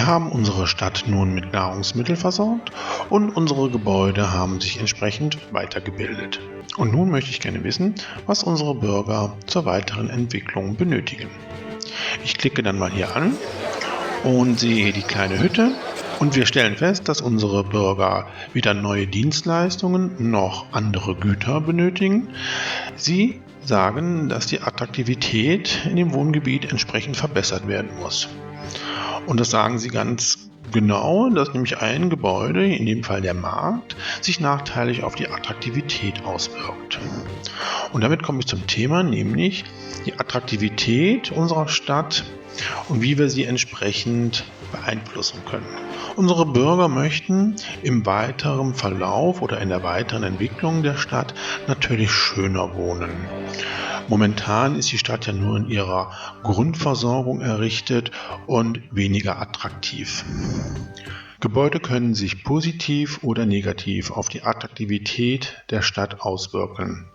Wir haben unsere Stadt nun mit Nahrungsmitteln versorgt und unsere Gebäude haben sich entsprechend weitergebildet. Und nun möchte ich gerne wissen, was unsere Bürger zur weiteren Entwicklung benötigen. Ich klicke dann mal hier an und sehe die kleine Hütte und wir stellen fest, dass unsere Bürger weder neue Dienstleistungen noch andere Güter benötigen. Sie sagen, dass die Attraktivität in dem Wohngebiet entsprechend verbessert werden muss. Und das sagen sie ganz genau, dass nämlich ein Gebäude, in dem Fall der Markt, sich nachteilig auf die Attraktivität auswirkt. Und damit komme ich zum Thema, nämlich die Attraktivität unserer Stadt und wie wir sie entsprechend beeinflussen können. Unsere Bürger möchten im weiteren Verlauf oder in der weiteren Entwicklung der Stadt natürlich schöner wohnen. Momentan ist die Stadt ja nur in ihrer Grundversorgung errichtet und weniger attraktiv. Gebäude können sich positiv oder negativ auf die Attraktivität der Stadt auswirken.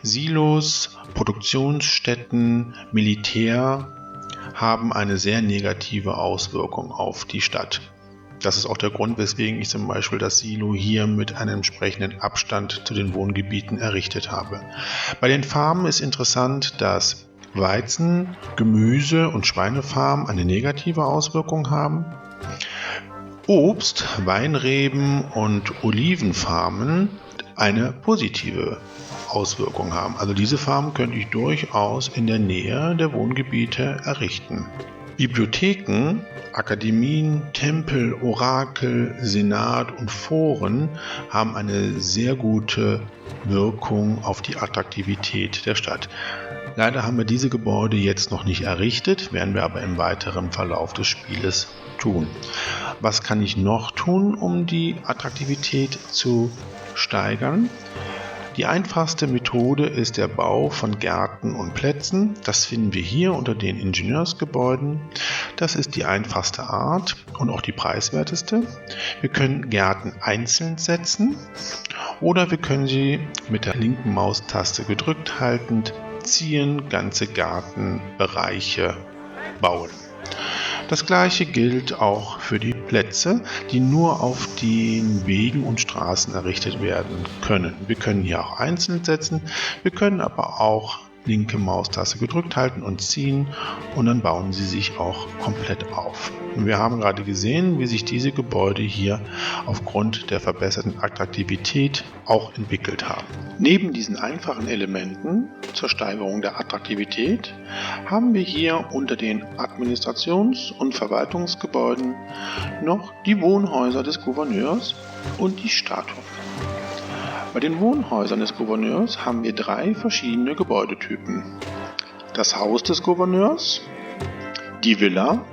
Silos, Produktionsstätten, Militär haben eine sehr negative Auswirkung auf die Stadt. Das ist auch der Grund, weswegen ich zum Beispiel das Silo hier mit einem entsprechenden Abstand zu den Wohngebieten errichtet habe. Bei den Farmen ist interessant, dass Weizen-, Gemüse- und Schweinefarmen eine negative Auswirkung haben. Obst-, Weinreben- und Olivenfarmen eine positive Auswirkung haben. Also diese Farmen könnte ich durchaus in der Nähe der Wohngebiete errichten. Bibliotheken, Akademien, Tempel, Orakel, Senat und Foren haben eine sehr gute Wirkung auf die Attraktivität der Stadt. Leider haben wir diese Gebäude jetzt noch nicht errichtet, werden wir aber im weiteren Verlauf des Spieles tun. Was kann ich noch tun, um die Attraktivität zu steigern? Die einfachste Methode ist der Bau von Gärten und Plätzen. Das finden wir hier unter den Ingenieursgebäuden. Das ist die einfachste Art und auch die preiswerteste. Wir können Gärten einzeln setzen oder wir können sie mit der linken Maustaste gedrückt haltend ziehen, ganze Gartenbereiche bauen. Das gleiche gilt auch für die Plätze, die nur auf den Wegen und Straßen errichtet werden können. Wir können hier auch einzeln setzen, wir können aber auch linke Maustaste gedrückt halten und ziehen und dann bauen sie sich auch komplett auf. Und wir haben gerade gesehen, wie sich diese Gebäude hier aufgrund der verbesserten Attraktivität auch entwickelt haben. Neben diesen einfachen Elementen zur Steigerung der Attraktivität haben wir hier unter den Administrations- und Verwaltungsgebäuden noch die Wohnhäuser des Gouverneurs und die Statuen. Bei den Wohnhäusern des Gouverneurs haben wir 3 verschiedene Gebäudetypen. Das Haus des Gouverneurs, die Villa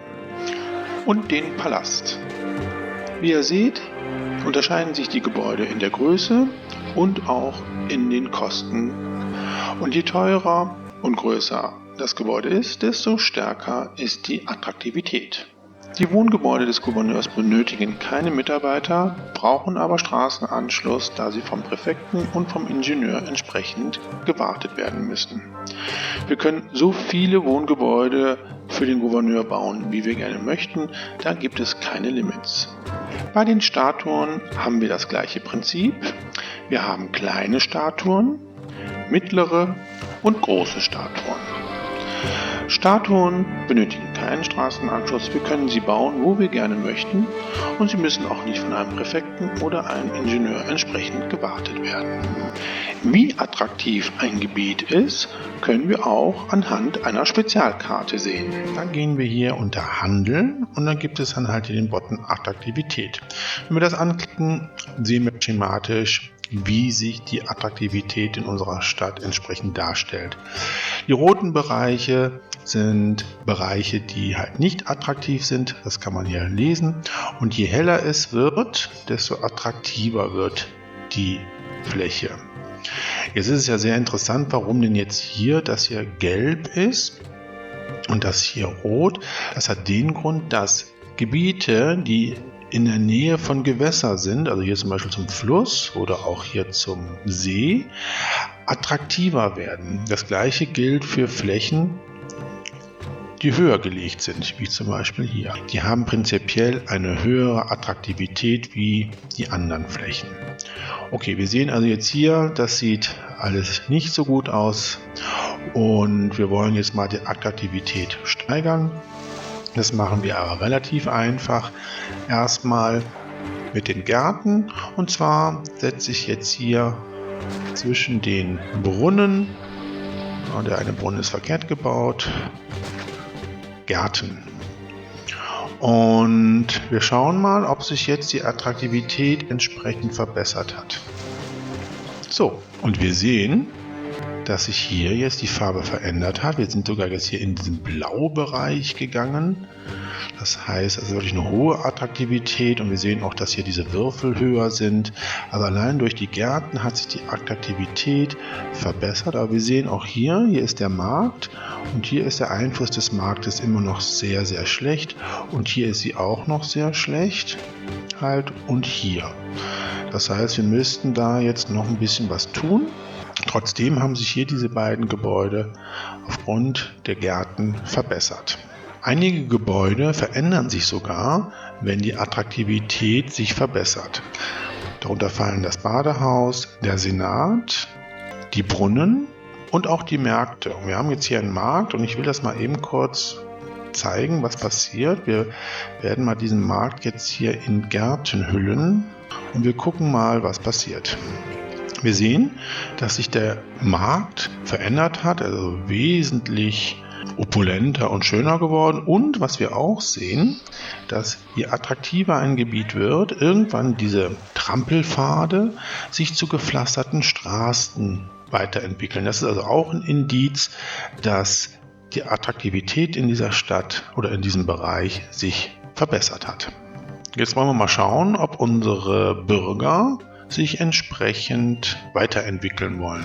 und den Palast. Wie ihr seht, unterscheiden sich die Gebäude in der Größe und auch in den Kosten. Und je teurer und größer das Gebäude ist, desto stärker ist die Attraktivität. Die Wohngebäude des Gouverneurs benötigen keine Mitarbeiter, brauchen aber Straßenanschluss, da sie vom Präfekten und vom Ingenieur entsprechend gewartet werden müssen. Wir können so viele Wohngebäude für den Gouverneur bauen, wie wir gerne möchten, da gibt es keine Limits. Bei den Statuen haben wir das gleiche Prinzip. Wir haben kleine Statuen, mittlere und große Statuen. Statuen benötigen keinen Straßenanschluss, wir können sie bauen, wo wir gerne möchten und sie müssen auch nicht von einem Präfekten oder einem Ingenieur entsprechend gewartet werden. Wie attraktiv ein Gebiet ist, können wir auch anhand einer Spezialkarte sehen. Dann gehen wir hier unter Handeln und dann gibt es dann halt hier den Button Attraktivität. Wenn wir das anklicken, sehen wir schematisch, wie sich die Attraktivität in unserer Stadt entsprechend darstellt. Die roten Bereiche sind Bereiche, die halt nicht attraktiv sind. Das kann man hier lesen. Und je heller es wird, desto attraktiver wird die Fläche. Jetzt ist es ja sehr interessant, warum denn jetzt hier das hier gelb ist und das hier rot. Das hat den Grund, dass Gebiete, die in der Nähe von Gewässern sind, also hier zum Beispiel zum Fluss oder auch hier zum See, attraktiver werden. Das gleiche gilt für Flächen, die höher gelegt sind, wie zum Beispiel hier. Die haben prinzipiell eine höhere Attraktivität wie die anderen Flächen. Okay, wir sehen also jetzt hier, das sieht alles nicht so gut aus und wir wollen jetzt mal die Attraktivität steigern. Das machen wir aber relativ einfach. Erstmal mit den Gärten, und zwar setze ich jetzt hier zwischen den Brunnen, der eine Brunnen ist verkehrt gebaut, Gärten. Und wir schauen mal, ob sich jetzt die Attraktivität entsprechend verbessert hat. So, und wir sehen, dass sich hier jetzt die Farbe verändert hat. Wir sind sogar jetzt hier in diesen Blaubereich gegangen. Das heißt, also wirklich eine hohe Attraktivität, und wir sehen auch, dass hier diese Würfel höher sind. Also allein durch die Gärten hat sich die Attraktivität verbessert. Aber wir sehen auch hier ist der Markt, und hier ist der Einfluss des Marktes immer noch sehr, sehr schlecht. Und hier ist sie auch noch sehr schlecht. Und hier. Das heißt, wir müssten da jetzt noch ein bisschen was tun. Trotzdem haben sich hier diese beiden Gebäude aufgrund der Gärten verbessert. Einige Gebäude verändern sich sogar, wenn die Attraktivität sich verbessert. Darunter fallen das Badehaus, der Senat, die Brunnen und auch die Märkte. Und wir haben jetzt hier einen Markt, und ich will das mal eben kurz zeigen, was passiert. Wir werden mal diesen Markt jetzt hier in Gärten hüllen und wir gucken mal, was passiert. Wir sehen, dass sich der Markt verändert hat, also wesentlich opulenter und schöner geworden. Und was wir auch sehen, dass je attraktiver ein Gebiet wird, irgendwann diese Trampelpfade sich zu gepflasterten Straßen weiterentwickeln. Das ist also auch ein Indiz, dass die Attraktivität in dieser Stadt oder in diesem Bereich sich verbessert hat. Jetzt wollen wir mal schauen, ob unsere Bürger sich entsprechend weiterentwickeln wollen.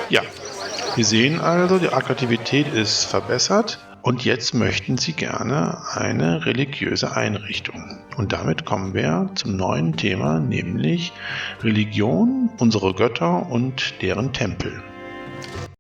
Ja, wir sehen also, die Attraktivität ist verbessert, und jetzt möchten sie gerne eine religiöse Einrichtung. Und damit kommen wir zum neuen Thema, nämlich Religion, unsere Götter und deren Tempel.